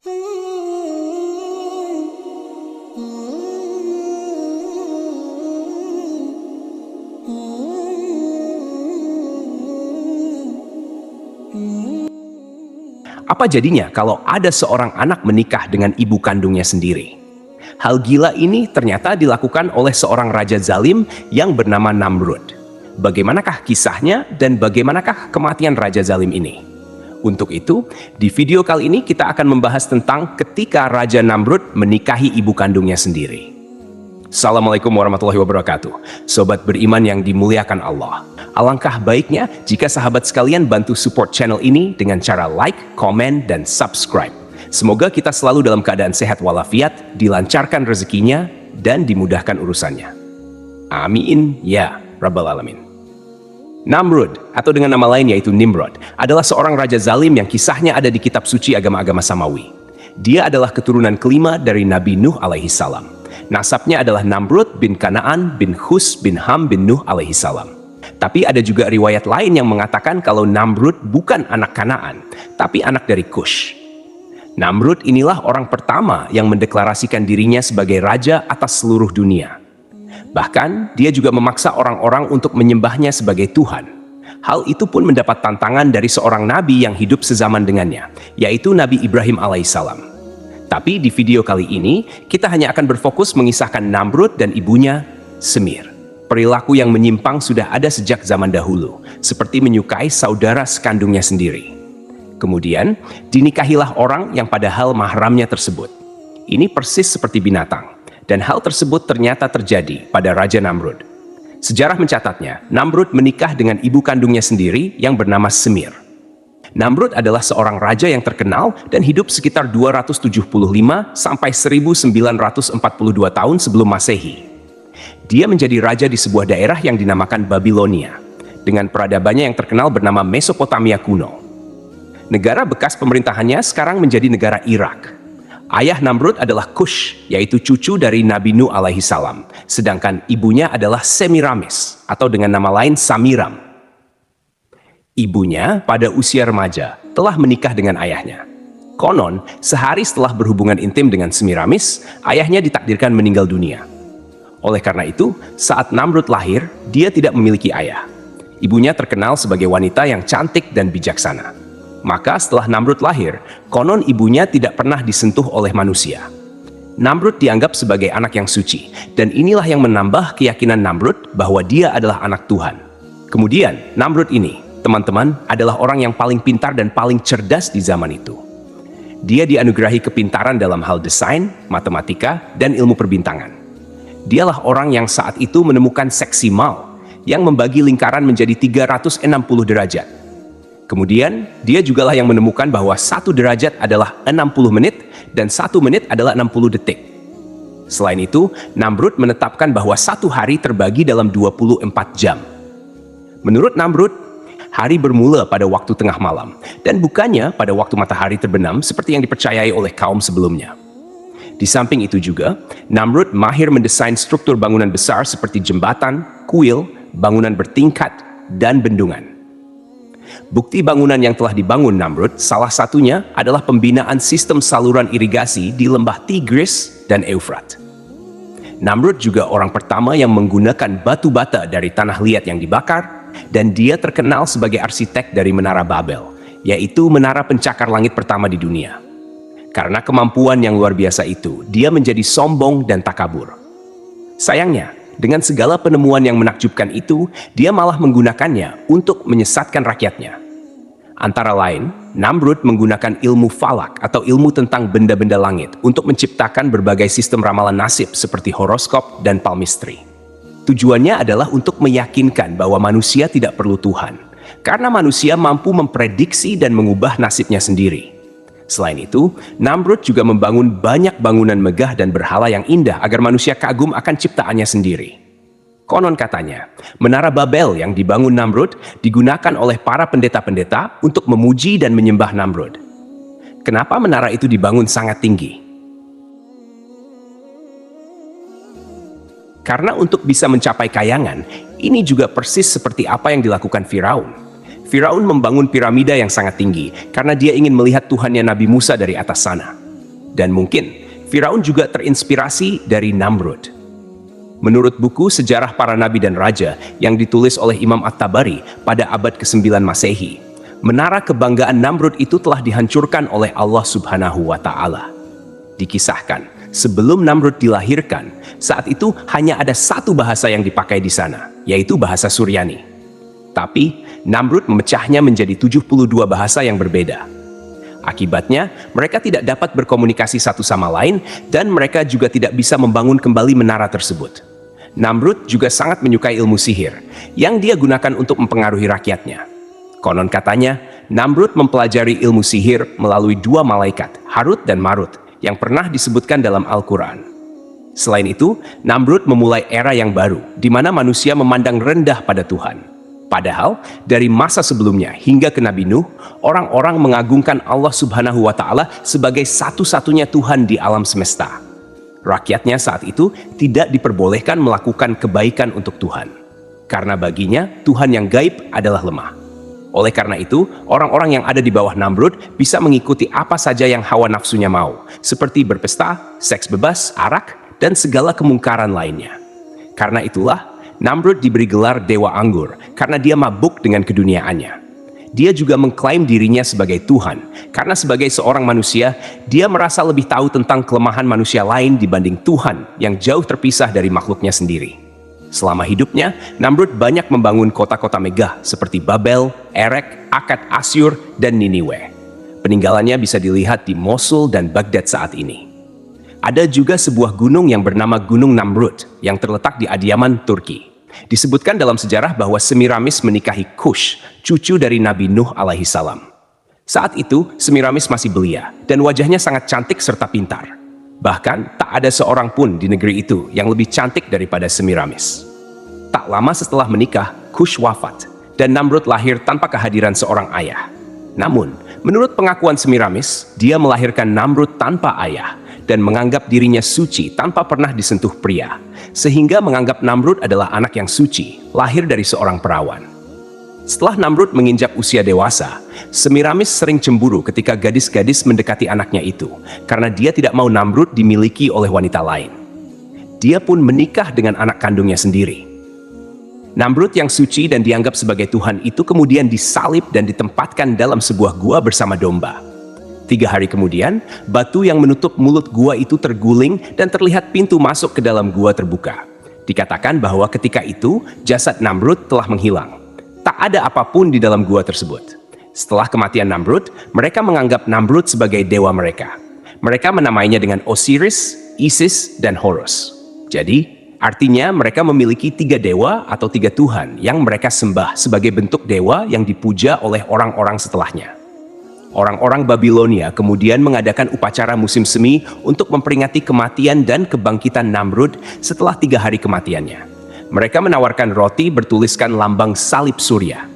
Apa jadinya kalau ada seorang anak menikah dengan ibu kandungnya sendiri? Hal gila ini ternyata dilakukan oleh seorang raja zalim yang bernama Namrud. Bagaimanakah kisahnya dan bagaimanakah kematian raja zalim ini? Untuk itu, di video kali ini kita akan membahas tentang ketika Raja Namrud menikahi ibu kandungnya sendiri. Assalamualaikum warahmatullahi wabarakatuh. Sobat beriman yang dimuliakan Allah. Alangkah baiknya jika sahabat sekalian bantu support channel ini dengan cara like, komen, dan subscribe. Semoga kita selalu dalam keadaan sehat walafiat, dilancarkan rezekinya, dan dimudahkan urusannya. Amin ya Rabbal Alamin. Namrud, atau dengan nama lain yaitu Nimrod, adalah seorang raja zalim yang kisahnya ada di kitab suci agama-agama Samawi. Dia adalah keturunan kelima dari Nabi Nuh alaihi salam. Nasabnya adalah Namrud bin Kanaan bin Hus bin Ham bin Nuh alaihi salam. Tapi ada juga riwayat lain yang mengatakan kalau Namrud bukan anak Kanaan, tapi anak dari Kush. Namrud inilah orang pertama yang mendeklarasikan dirinya sebagai raja atas seluruh dunia. Bahkan, dia juga memaksa orang-orang untuk menyembahnya sebagai Tuhan. Hal itu pun mendapat tantangan dari seorang nabi yang hidup sezaman dengannya, yaitu Nabi Ibrahim alaihissalam. Tapi di video kali ini, kita hanya akan berfokus mengisahkan Namrud dan ibunya, Semir. Perilaku yang menyimpang sudah ada sejak zaman dahulu, seperti menyukai saudara sekandungnya sendiri. Kemudian, dinikahilah orang yang padahal mahramnya tersebut. Ini persis seperti binatang. Dan hal tersebut ternyata terjadi pada Raja Namrud. Sejarah mencatatnya, Namrud menikah dengan ibu kandungnya sendiri yang bernama Semir. Namrud adalah seorang raja yang terkenal dan hidup sekitar 275 sampai 1942 tahun sebelum Masehi. Dia menjadi raja di sebuah daerah yang dinamakan Babilonia, dengan peradabannya yang terkenal bernama Mesopotamia kuno. Negara bekas pemerintahannya sekarang menjadi negara Irak. Ayah Namrud adalah Kush, yaitu cucu dari Nabi Nuh alaihi salam. Sedangkan ibunya adalah Semiramis, atau dengan nama lain Samiram. Ibunya pada usia remaja telah menikah dengan ayahnya. Konon, sehari setelah berhubungan intim dengan Semiramis, ayahnya ditakdirkan meninggal dunia. Oleh karena itu, saat Namrud lahir, dia tidak memiliki ayah. Ibunya terkenal sebagai wanita yang cantik dan bijaksana. Maka setelah Namrud lahir, konon ibunya tidak pernah disentuh oleh manusia. Namrud dianggap sebagai anak yang suci, dan inilah yang menambah keyakinan Namrud bahwa dia adalah anak Tuhan. Kemudian, Namrud ini, teman-teman, adalah orang yang paling pintar dan paling cerdas di zaman itu. Dia dianugerahi kepintaran dalam hal desain, matematika, dan ilmu perbintangan. Dialah orang yang saat itu menemukan seksimal, yang membagi lingkaran menjadi 360 derajat. Kemudian, dia jugalah yang menemukan bahwa 1 derajat adalah 60 menit dan 1 menit adalah 60 detik. Selain itu, Namrud menetapkan bahwa 1 hari terbagi dalam 24 jam. Menurut Namrud, hari bermula pada waktu tengah malam dan bukannya pada waktu matahari terbenam seperti yang dipercayai oleh kaum sebelumnya. Di samping itu juga, Namrud mahir mendesain struktur bangunan besar seperti jembatan, kuil, bangunan bertingkat, dan bendungan. Bukti bangunan yang telah dibangun Namrud salah satunya adalah pembinaan sistem saluran irigasi di lembah Tigris dan Eufrat. Namrud juga orang pertama yang menggunakan batu bata dari tanah liat yang dibakar, dan dia terkenal sebagai arsitek dari Menara Babel, yaitu menara pencakar langit pertama di dunia. Karena kemampuan yang luar biasa itu, dia menjadi sombong dan takabur. Sayangnya, dengan segala penemuan yang menakjubkan itu, dia malah menggunakannya untuk menyesatkan rakyatnya. Antara lain, Namrud menggunakan ilmu falak atau ilmu tentang benda-benda langit untuk menciptakan berbagai sistem ramalan nasib seperti horoskop dan palmistry. Tujuannya adalah untuk meyakinkan bahwa manusia tidak perlu Tuhan, karena manusia mampu memprediksi dan mengubah nasibnya sendiri. Selain itu, Namrud juga membangun banyak bangunan megah dan berhala yang indah agar manusia kagum akan ciptaannya sendiri. Konon katanya, Menara Babel yang dibangun Namrud digunakan oleh para pendeta-pendeta untuk memuji dan menyembah Namrud. Kenapa menara itu dibangun sangat tinggi? Karena untuk bisa mencapai kayangan, ini juga persis seperti apa yang dilakukan Firaun. Firaun membangun piramida yang sangat tinggi karena dia ingin melihat Tuhannya Nabi Musa dari atas sana. Dan mungkin Firaun juga terinspirasi dari Namrud. Menurut buku Sejarah Para Nabi dan Raja yang ditulis oleh Imam At-Tabari pada abad ke-9 Masehi, menara kebanggaan Namrud itu telah dihancurkan oleh Allah Subhanahu wa Ta'ala. Dikisahkan, sebelum Namrud dilahirkan, saat itu hanya ada satu bahasa yang dipakai di sana, yaitu bahasa Suryani. Tapi Namrud memecahnya menjadi 72 bahasa yang berbeda. Akibatnya, mereka tidak dapat berkomunikasi satu sama lain dan mereka juga tidak bisa membangun kembali menara tersebut. Namrud juga sangat menyukai ilmu sihir yang dia gunakan untuk mempengaruhi rakyatnya. Konon katanya, Namrud mempelajari ilmu sihir melalui dua malaikat, Harut dan Marut, yang pernah disebutkan dalam Al-Quran. Selain itu, Namrud memulai era yang baru, di mana manusia memandang rendah pada Tuhan. Padahal, dari masa sebelumnya hingga ke Nabi Nuh, orang-orang mengagungkan Allah Subhanahu wa Ta'ala sebagai satu-satunya Tuhan di alam semesta. Rakyatnya saat itu tidak diperbolehkan melakukan kebaikan untuk Tuhan, karena baginya Tuhan yang gaib adalah lemah. Oleh karena itu, orang-orang yang ada di bawah Namrud bisa mengikuti apa saja yang hawa nafsunya mau, seperti berpesta, seks bebas, arak, dan segala kemungkaran lainnya. Karena itulah, Namrud diberi gelar Dewa Anggur karena dia mabuk dengan keduniaannya. Dia juga mengklaim dirinya sebagai Tuhan karena sebagai seorang manusia, dia merasa lebih tahu tentang kelemahan manusia lain dibanding Tuhan yang jauh terpisah dari makhluknya sendiri. Selama hidupnya, Namrud banyak membangun kota-kota megah seperti Babel, Erek, Akkad, Asyur, dan Niniwe. Peninggalannya bisa dilihat di Mosul dan Baghdad saat ini. Ada juga sebuah gunung yang bernama Gunung Namrud yang terletak di Adiyaman, Turki. Disebutkan dalam sejarah bahwa Semiramis menikahi Kush, cucu dari Nabi Nuh alaihi salam. Saat itu, Semiramis masih belia dan wajahnya sangat cantik serta pintar. Bahkan, tak ada seorang pun di negeri itu yang lebih cantik daripada Semiramis. Tak lama setelah menikah, Kush wafat dan Namrud lahir tanpa kehadiran seorang ayah. Namun, menurut pengakuan Semiramis, dia melahirkan Namrud tanpa ayah dan menganggap dirinya suci tanpa pernah disentuh pria, sehingga menganggap Namrud adalah anak yang suci, lahir dari seorang perawan. Setelah Namrud menginjak usia dewasa, Semiramis sering cemburu ketika gadis-gadis mendekati anaknya itu, karena dia tidak mau Namrud dimiliki oleh wanita lain. Dia pun menikah dengan anak kandungnya sendiri. Namrud yang suci dan dianggap sebagai Tuhan itu kemudian disalib dan ditempatkan dalam sebuah gua bersama domba. 3 hari kemudian, batu yang menutup mulut gua itu terguling dan terlihat pintu masuk ke dalam gua terbuka. Dikatakan bahwa ketika itu, jasad Namrud telah menghilang. Tak ada apapun di dalam gua tersebut. Setelah kematian Namrud, mereka menganggap Namrud sebagai dewa mereka. Mereka menamainya dengan Osiris, Isis, dan Horus. Jadi, artinya mereka memiliki 3 dewa atau 3 Tuhan yang mereka sembah sebagai bentuk dewa yang dipuja oleh orang-orang setelahnya. Orang-orang Babilonia kemudian mengadakan upacara musim semi untuk memperingati kematian dan kebangkitan Namrud setelah 3 hari kematiannya. Mereka menawarkan roti bertuliskan lambang salib surya.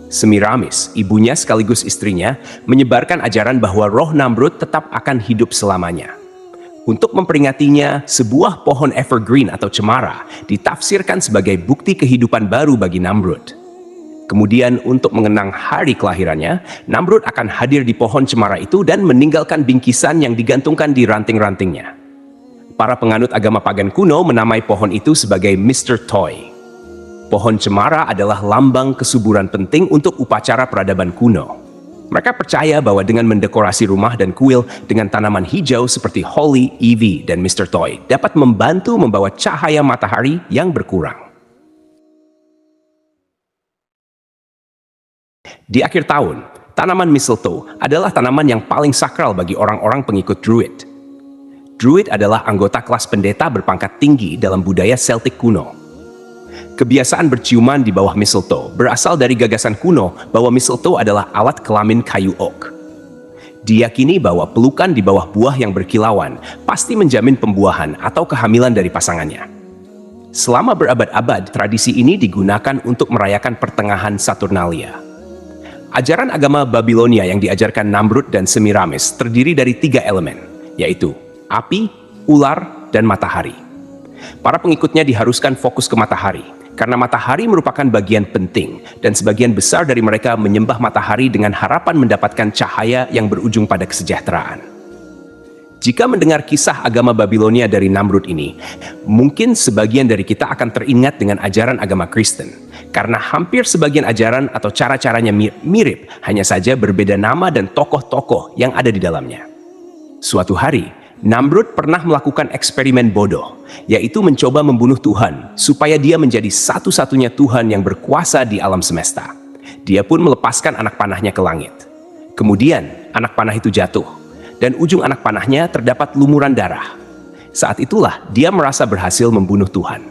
Semiramis, ibunya sekaligus istrinya, menyebarkan ajaran bahwa roh Namrud tetap akan hidup selamanya. Untuk memperingatinya, sebuah pohon evergreen atau cemara ditafsirkan sebagai bukti kehidupan baru bagi Namrud. Kemudian untuk mengenang hari kelahirannya, Namrud akan hadir di pohon cemara itu dan meninggalkan bingkisan yang digantungkan di ranting-rantingnya. Para penganut agama pagan kuno menamai pohon itu sebagai Mr. Toy. Pohon cemara adalah lambang kesuburan penting untuk upacara peradaban kuno. Mereka percaya bahwa dengan mendekorasi rumah dan kuil dengan tanaman hijau seperti holly, ivy, dan Mr. Toy dapat membantu membawa cahaya matahari yang berkurang. Di akhir tahun, tanaman mistletoe adalah tanaman yang paling sakral bagi orang-orang pengikut Druid. Druid adalah anggota kelas pendeta berpangkat tinggi dalam budaya Celtic kuno. Kebiasaan berciuman di bawah mistletoe berasal dari gagasan kuno bahwa mistletoe adalah alat kelamin kayu oak. Diyakini bahwa pelukan di bawah buah yang berkilauan pasti menjamin pembuahan atau kehamilan dari pasangannya. Selama berabad-abad, tradisi ini digunakan untuk merayakan pertengahan Saturnalia. Ajaran agama Babilonia yang diajarkan Namrud dan Semiramis terdiri dari 3 elemen, yaitu api, ular, dan matahari. Para pengikutnya diharuskan fokus ke matahari, karena matahari merupakan bagian penting, dan sebagian besar dari mereka menyembah matahari dengan harapan mendapatkan cahaya yang berujung pada kesejahteraan. Jika mendengar kisah agama Babilonia dari Namrud ini, mungkin sebagian dari kita akan teringat dengan ajaran agama Kristen. Karena hampir sebagian ajaran atau cara-caranya mirip, hanya saja berbeda nama dan tokoh-tokoh yang ada di dalamnya. Suatu hari, Namrud pernah melakukan eksperimen bodoh, yaitu mencoba membunuh Tuhan supaya dia menjadi satu-satunya Tuhan yang berkuasa di alam semesta. Dia pun melepaskan anak panahnya ke langit. Kemudian, anak panah itu jatuh, dan ujung anak panahnya terdapat lumuran darah. Saat itulah dia merasa berhasil membunuh Tuhan.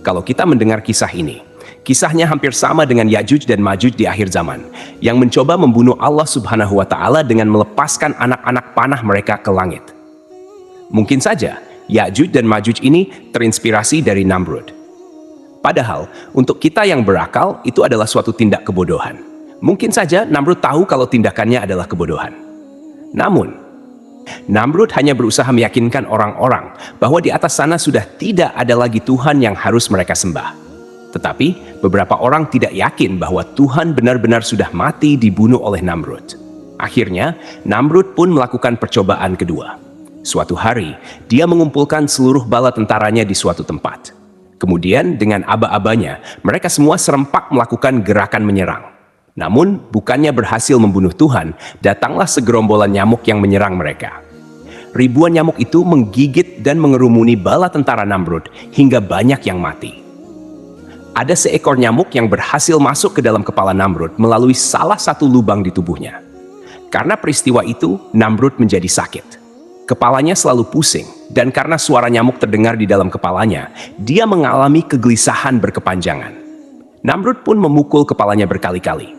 Kalau kita mendengar kisah ini, kisahnya hampir sama dengan Ya'juj dan Ma'juj di akhir zaman, yang mencoba membunuh Allah Subhanahu wa Ta'ala dengan melepaskan anak-anak panah mereka ke langit. Mungkin saja Ya'juj dan Ma'juj ini terinspirasi dari Namrud. Padahal, untuk kita yang berakal, itu adalah suatu tindak kebodohan. Mungkin saja Namrud tahu kalau tindakannya adalah kebodohan. Namun, Namrud hanya berusaha meyakinkan orang-orang bahwa di atas sana sudah tidak ada lagi Tuhan yang harus mereka sembah. Tetapi, beberapa orang tidak yakin bahwa Tuhan benar-benar sudah mati dibunuh oleh Namrud. Akhirnya, Namrud pun melakukan percobaan kedua. Suatu hari, dia mengumpulkan seluruh bala tentaranya di suatu tempat. Kemudian, dengan aba-abanya, mereka semua serempak melakukan gerakan menyerang. Namun, bukannya berhasil membunuh Tuhan, datanglah segerombolan nyamuk yang menyerang mereka. Ribuan nyamuk itu menggigit dan mengerumuni bala tentara Namrud hingga banyak yang mati. Ada seekor nyamuk yang berhasil masuk ke dalam kepala Namrud melalui salah satu lubang di tubuhnya. Karena peristiwa itu, Namrud menjadi sakit. Kepalanya selalu pusing, dan karena suara nyamuk terdengar di dalam kepalanya, dia mengalami kegelisahan berkepanjangan. Namrud pun memukul kepalanya berkali-kali.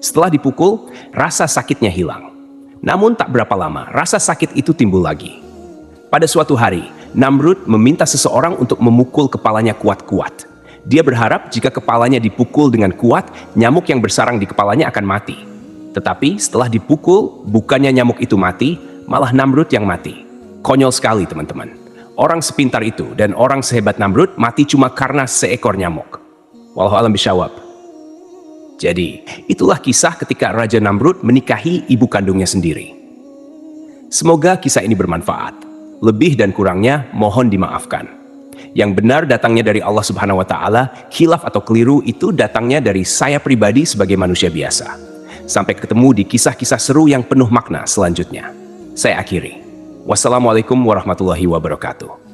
Setelah dipukul, rasa sakitnya hilang. Namun tak berapa lama, rasa sakit itu timbul lagi. Pada suatu hari, Namrud meminta seseorang untuk memukul kepalanya kuat-kuat. Dia berharap jika kepalanya dipukul dengan kuat, nyamuk yang bersarang di kepalanya akan mati. Tetapi setelah dipukul, bukannya nyamuk itu mati, malah Namrud yang mati. Konyol sekali, teman-teman. Orang sepintar itu dan orang sehebat Namrud mati cuma karena seekor nyamuk. Wallahu a'lam bishawab. Jadi, itulah kisah ketika Raja Namrud menikahi ibu kandungnya sendiri. Semoga kisah ini bermanfaat. Lebih dan kurangnya mohon dimaafkan. Yang benar datangnya dari Allah Subhanahu wa Ta'ala, khilaf atau keliru itu datangnya dari saya pribadi sebagai manusia biasa. Sampai ketemu di kisah-kisah seru yang penuh makna selanjutnya. Saya akhiri. Wassalamualaikum warahmatullahi wabarakatuh.